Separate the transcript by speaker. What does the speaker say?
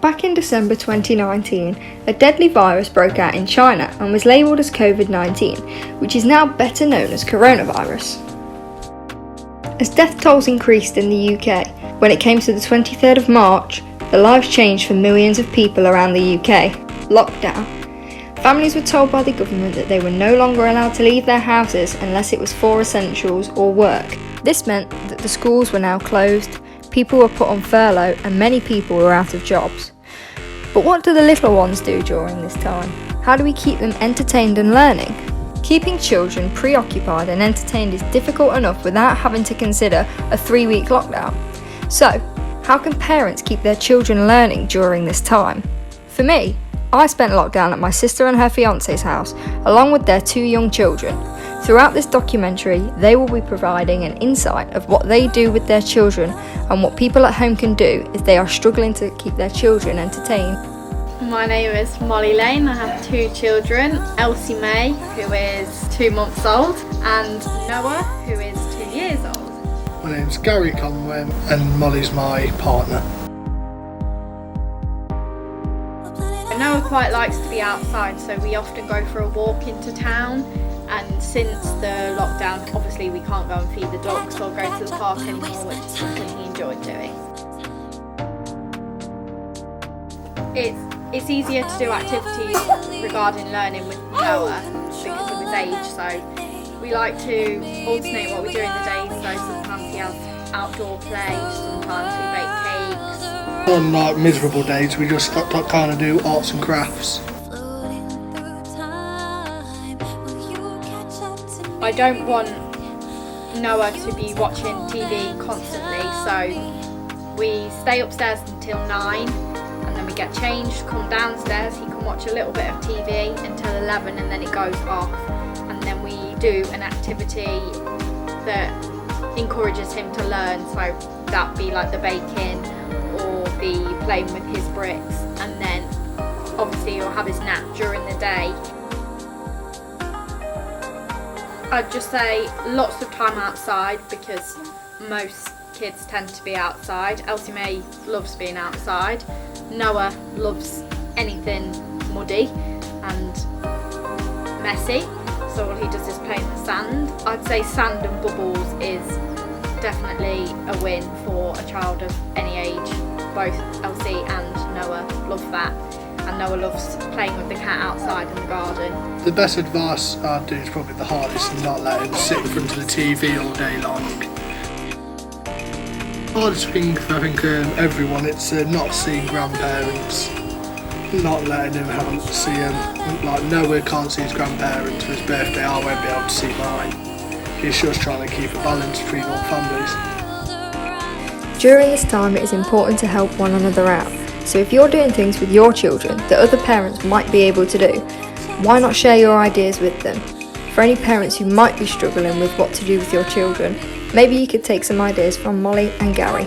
Speaker 1: Back in December 2019, a deadly virus broke out in China and was labelled as COVID-19, which is now better known as coronavirus. As death tolls increased in the UK, when it came to the 23rd of March, the lives changed for millions of people around the UK. Lockdown. Families were told by the government that they were no longer allowed to leave their houses unless it was for essentials or work. This meant that the schools were now closed, people were put on furlough and many people were out of jobs. But what do the little ones do during this time? How do we keep them entertained and learning? Keeping children preoccupied and entertained is difficult enough without having to consider a 3-week lockdown. So, how can parents keep their children learning during this time? For me, I spent lockdown at my sister and her fiance's house, along with their 2 young children. Throughout this documentary, they will be providing an insight of what they do with their children and what people at home can do if they are struggling to keep their children entertained.
Speaker 2: My name is Molly Lane. I have 2 children, Elsie May, who is 2 months old, and Noah, who is 2 years old.
Speaker 3: My name's Gary Conway and Molly's my partner.
Speaker 2: Noah quite likes to be outside, so we often go for a walk into town. And since the lockdown, obviously we can't go and feed the dogs or go to the park anymore, which is something he enjoyed doing. It's easier to do activities regarding learning with Noah because of his age, so we like to alternate what we do in the day, so sometimes he has outdoor play, sometimes we bake cakes.
Speaker 3: On like miserable days we just kind of do arts and crafts.
Speaker 2: I don't want Noah to be watching TV constantly, so we stay upstairs until 9 and then we get changed, come downstairs, he can watch a little bit of TV until 11 and then it goes off, and then we do an activity that encourages him to learn, so that'd be like the baking or the playing with his bricks, and then obviously he'll have his nap during the day. I'd just say lots of time outside because most kids tend to be outside. Elsie May loves being outside. Noah loves anything muddy and messy, so all he does is play in the sand. I'd say sand and bubbles is definitely a win for a child of any age. Both Elsie and Noah love that. And Noah loves playing with the cat outside in the garden.
Speaker 3: The best advice I'd do is probably the hardest, and not let him sit in front of the TV all day long. The hardest thing for everyone, it's not seeing grandparents, not letting him see them. Like Noah can't see his grandparents for his birthday, I won't be able to see mine. He's just trying to keep a balance between all families.
Speaker 1: During this time, it is important to help one another out. So if you're doing things with your children that other parents might be able to do, why not share your ideas with them? For any parents who might be struggling with what to do with your children, maybe you could take some ideas from Molly and Gary.